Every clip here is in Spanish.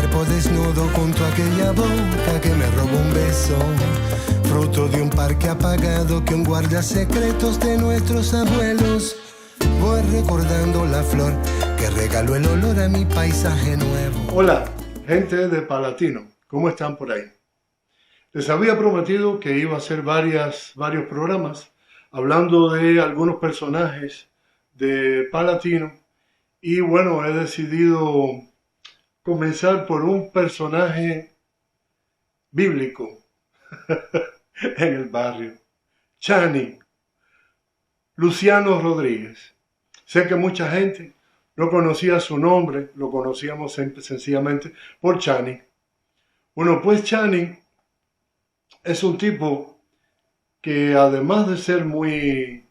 cuerpo desnudo junto a aquella boca que me robó un beso, fruto de un parque apagado que un guarda secretos de nuestros abuelos. Voy recordando la flor que regaló el olor a mi paisaje nuevo. Hola, gente de Palatino, ¿cómo están por ahí? Les había prometido que iba a hacer varios programas hablando de algunos personajes de Palatino y bueno, he decidido comenzar por un personaje bíblico en el barrio, Chani, Luciano Rodríguez. Sé que mucha gente no conocía su nombre, lo conocíamos sencillamente por Chani. Bueno, pues Chani es un tipo que además de ser muy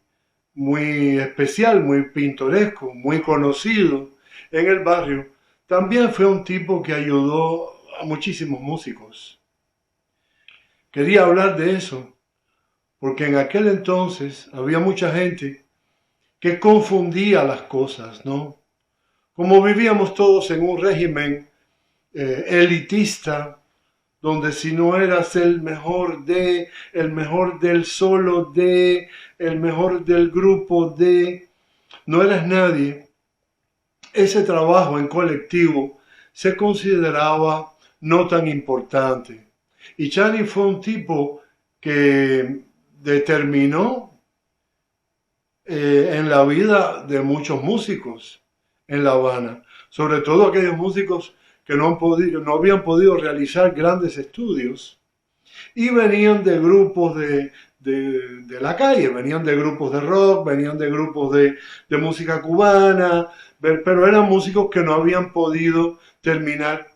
especial, muy pintoresco, muy conocido en el barrio, también fue un tipo que ayudó a muchísimos músicos. Quería hablar de eso porque en aquel entonces había mucha gente que confundía las cosas, ¿no? Como vivíamos todos en un régimen elitista, donde si no eras el mejor del solo de, el mejor del grupo de, no eras nadie, ese trabajo en colectivo se consideraba no tan importante. Y Chani fue un tipo que determinó en la vida de muchos músicos en La Habana, sobre todo aquellos músicos que no habían podido realizar grandes estudios y venían de grupos de la calle, venían de grupos de rock, venían de grupos de música cubana, pero eran músicos que no habían podido terminar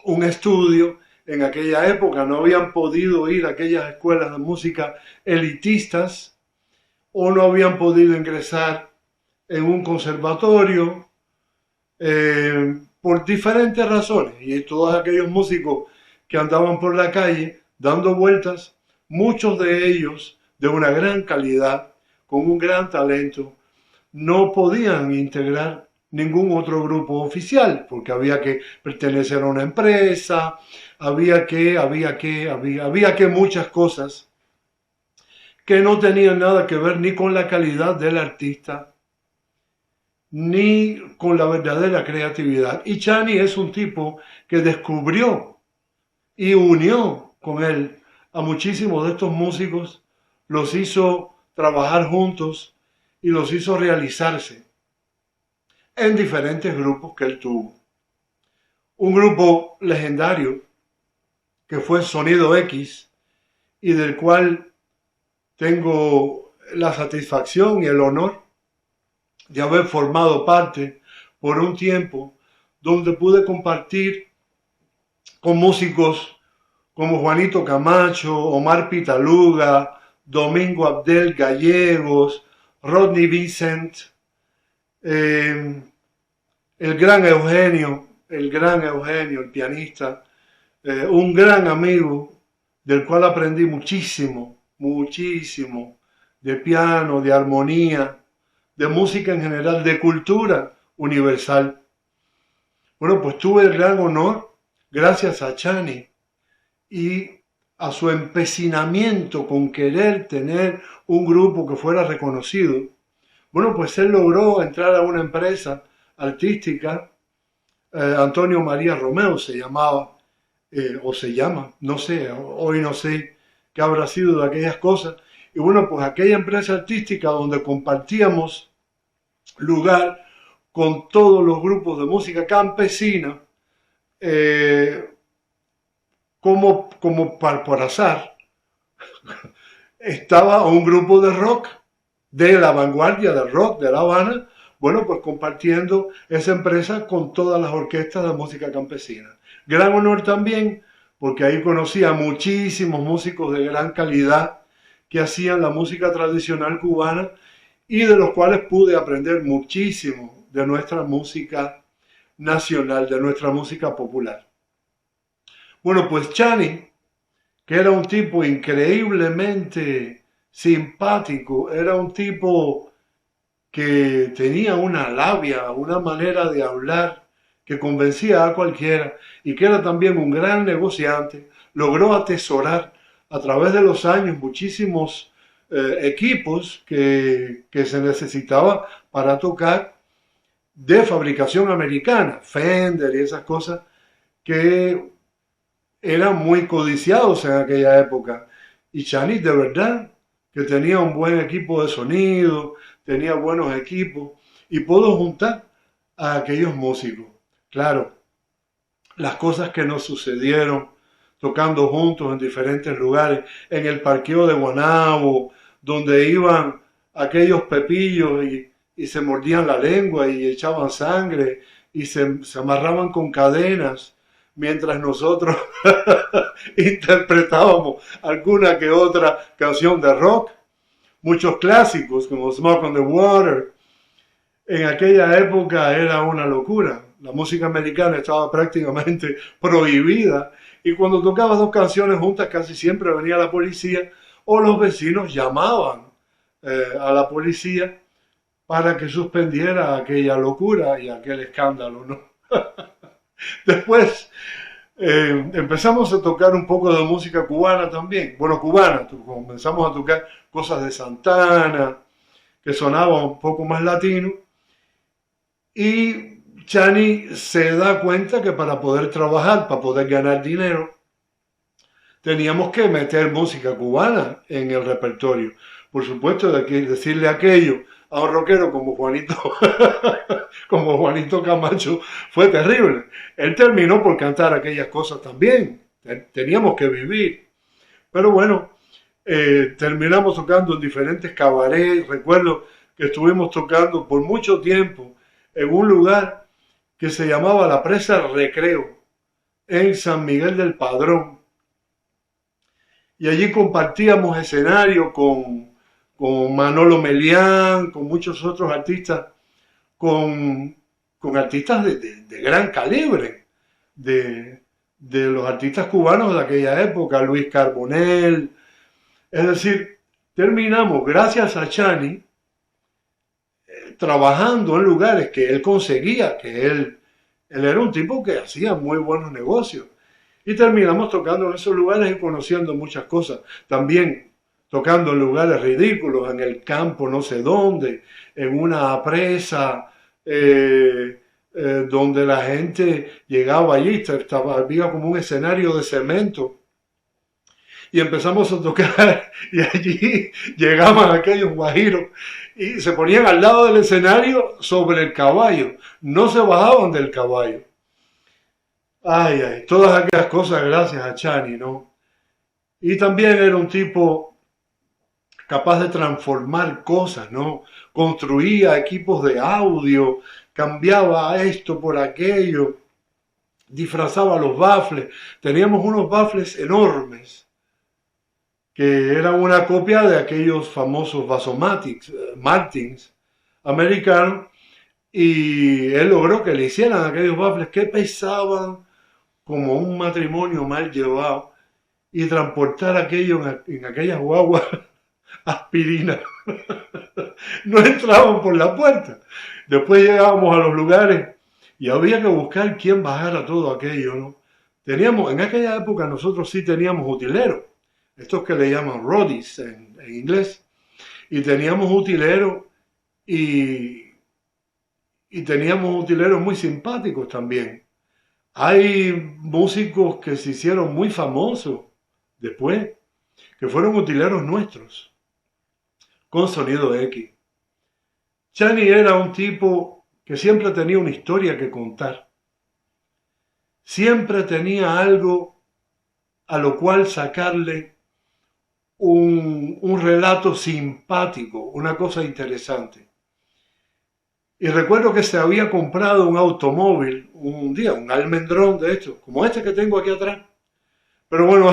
un estudio en aquella época, no habían podido ir a aquellas escuelas de música elitistas o no habían podido ingresar en un conservatorio por diferentes razones. Y todos aquellos músicos que andaban por la calle dando vueltas, muchos de ellos de una gran calidad, con un gran talento, no podían integrar ningún otro grupo oficial, porque había que pertenecer a una empresa, había que muchas cosas que no tenían nada que ver ni con la calidad del artista, ni con la verdadera creatividad. Y Chani es un tipo que descubrió y unió con él a muchísimos de estos músicos, los hizo trabajar juntos y los hizo realizarse en diferentes grupos que él tuvo. Un grupo legendario que fue Sonido X y del cual tengo la satisfacción y el honor de haber formado parte por un tiempo donde pude compartir con músicos como Juanito Camacho, Omar Pitaluga, Domingo Abdel Gallegos, Rodney Vincent, el gran Eugenio, el pianista, un gran amigo del cual aprendí muchísimo de piano, de armonía, de música en general, de cultura universal. Bueno, pues tuve el gran honor, gracias a Chani y a su empecinamiento con querer tener un grupo que fuera reconocido. Bueno, pues él logró entrar a una empresa artística, Antonio María Romeo se llamaba, o se llama, no sé, hoy no sé qué habrá sido de aquellas cosas. Y bueno, pues aquella empresa artística donde compartíamos lugar con todos los grupos de música campesina, como por azar, estaba un grupo de rock, de la vanguardia del rock de La Habana, bueno, pues compartiendo esa empresa con todas las orquestas de música campesina. Gran honor también, porque ahí conocí a muchísimos músicos de gran calidad que hacían la música tradicional cubana y de los cuales pude aprender muchísimo de nuestra música nacional, de nuestra música popular. Bueno, pues Chani, que era un tipo increíblemente simpático, era un tipo que tenía una labia, una manera de hablar que convencía a cualquiera y que era también un gran negociante, logró atesorar a través de los años muchísimos equipos que se necesitaba para tocar de fabricación americana, Fender y esas cosas que eran muy codiciados en aquella época. Y Chani de verdad que tenía un buen equipo de sonido, tenía buenos equipos y pudo juntar a aquellos músicos. Claro, las cosas que nos sucedieron tocando juntos en diferentes lugares, en el parqueo de Guanabo, donde iban aquellos pepillos y se mordían la lengua y echaban sangre y se amarraban con cadenas mientras nosotros interpretábamos alguna que otra canción de rock, muchos clásicos como Smoke on the Water. En aquella época era una locura. La música americana estaba prácticamente prohibida y cuando tocabas dos canciones juntas casi siempre venía la policía o los vecinos llamaban a la policía para que suspendiera aquella locura y aquel escándalo, ¿no? Después empezamos a tocar un poco de música cubana también. Bueno, cubana, comenzamos a tocar cosas de Santana, que sonaba un poco más latino. Y Chani se da cuenta que para poder trabajar, para poder ganar dinero, teníamos que meter música cubana en el repertorio. Por supuesto, decirle aquello a un rockero como Juanito, como Juanito Camacho fue terrible. Él terminó por cantar aquellas cosas también. Teníamos que vivir. Pero bueno, terminamos tocando en diferentes cabarets. Recuerdo que estuvimos tocando por mucho tiempo en un lugar que se llamaba la Presa Recreo, en San Miguel del Padrón. Y allí compartíamos escenario con Manolo Melián, con muchos otros artistas, con artistas de gran calibre, de los artistas cubanos de aquella época, Luis Carbonell. Es decir, terminamos, gracias a Chani, trabajando en lugares que él conseguía, que él era un tipo que hacía muy buenos negocios. Y terminamos tocando en esos lugares y conociendo muchas cosas. También tocando en lugares ridículos, en el campo no sé dónde, en una presa, donde la gente llegaba allí, había como un escenario de cemento. Y empezamos a tocar y allí llegaban aquellos guajiros y se ponían al lado del escenario sobre el caballo, no se bajaban del caballo. Ay, ay, todas aquellas cosas gracias a Chani, ¿no? Y también era un tipo capaz de transformar cosas, ¿no? Construía equipos de audio, cambiaba esto por aquello, disfrazaba los baffles. Teníamos unos baffles enormes, que eran una copia de aquellos famosos Vasomatics, Martins, americanos, y él logró que le hicieran aquellos baffles que pesaban como un matrimonio mal llevado, y transportar aquello en aquellas guaguas aspirina. No entraban por la puerta. Después llegábamos a los lugares y había que buscar quién bajara todo aquello, ¿no? En aquella época nosotros sí teníamos utileros, estos que le llaman roadies en inglés, y teníamos utileros y teníamos utileros muy simpáticos también. Hay músicos que se hicieron muy famosos después, que fueron utileros nuestros, con sonido X. Chani era un tipo que siempre tenía una historia que contar. Siempre tenía algo a lo cual sacarle un relato simpático, una cosa interesante. Y recuerdo que se había comprado un automóvil un día, un almendrón de estos, como este que tengo aquí atrás. Pero bueno,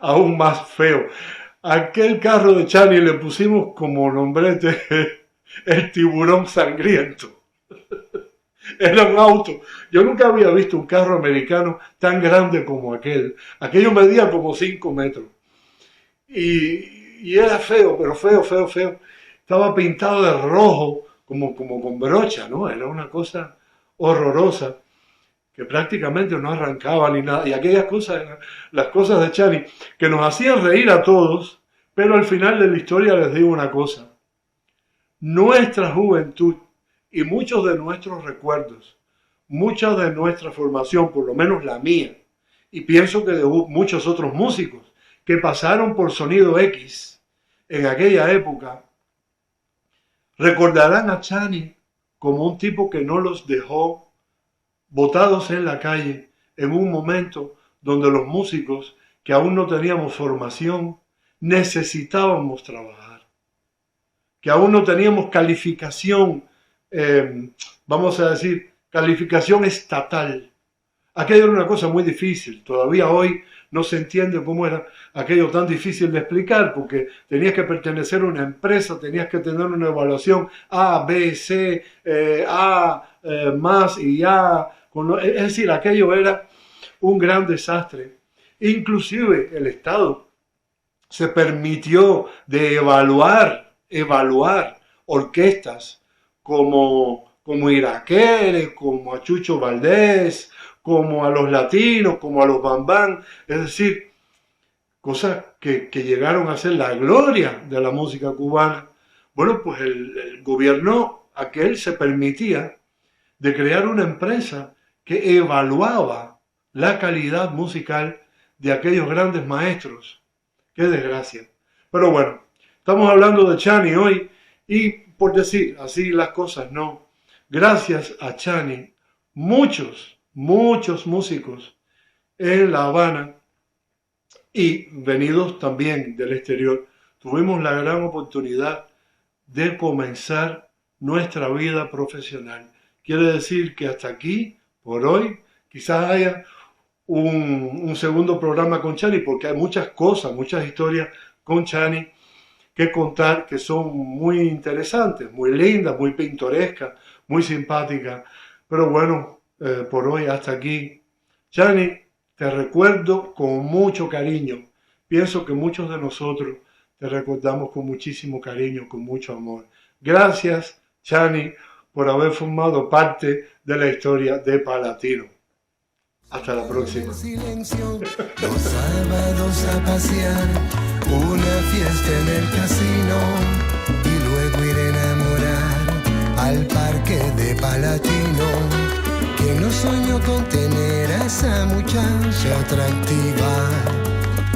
aún más feo. Aquel carro de Chani le pusimos como nombrete el tiburón sangriento. Era un auto. Yo nunca había visto un carro americano tan grande como aquel. Aquello medía como 5 metros. Y era feo, pero feo. Estaba pintado de rojo como con brocha, ¿no? Era una cosa horrorosa que prácticamente no arrancaba ni nada. Y aquellas cosas, las cosas de Chani, que nos hacían reír a todos, pero al final de la historia les digo una cosa. Nuestra juventud y muchos de nuestros recuerdos, mucha de nuestra formación, por lo menos la mía, y pienso que de muchos otros músicos que pasaron por Sonido X en aquella época, recordarán a Chani como un tipo que no los dejó botados en la calle en un momento donde los músicos que aún no teníamos formación necesitábamos trabajar, que aún no teníamos calificación, vamos a decir, calificación estatal. Aquello era una cosa muy difícil, todavía hoy no se entiende cómo era aquello tan difícil de explicar, porque tenías que pertenecer a una empresa, tenías que tener una evaluación A, B, C, A, más y A. Es decir, aquello era un gran desastre. Inclusive el Estado se permitió de evaluar orquestas como Iraquere, como a Chucho Valdés, como a los Latinos, como a los Bambán, es decir, cosas que llegaron a ser la gloria de la música cubana. Bueno, pues el gobierno aquel se permitía de crear una empresa que evaluaba la calidad musical de aquellos grandes maestros. ¡Qué desgracia! Pero bueno, estamos hablando de Chani hoy y por decir así las cosas, no. Gracias a Chani, muchos músicos en La Habana y venidos también del exterior, tuvimos la gran oportunidad de comenzar nuestra vida profesional. Quiere decir que hasta aquí, por hoy, quizás haya un segundo programa con Chani, porque hay muchas cosas, muchas historias con Chani que contar que son muy interesantes, muy lindas, muy pintorescas, muy simpáticas. Pero bueno, por hoy hasta aquí. Chani, te recuerdo con mucho cariño. Pienso que muchos de nosotros te recordamos con muchísimo cariño, con mucho amor. Gracias, Chani, por haber formado parte de la historia de Palatino. Hasta la próxima. Silencio, los sábados a pasear, una fiesta en el casino y luego ir a enamorar al parque de Palatino. ¿Quién no soñó con tener a esa muchacha atractiva?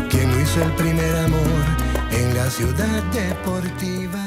¿Quién no hizo el primer amor en la ciudad deportiva?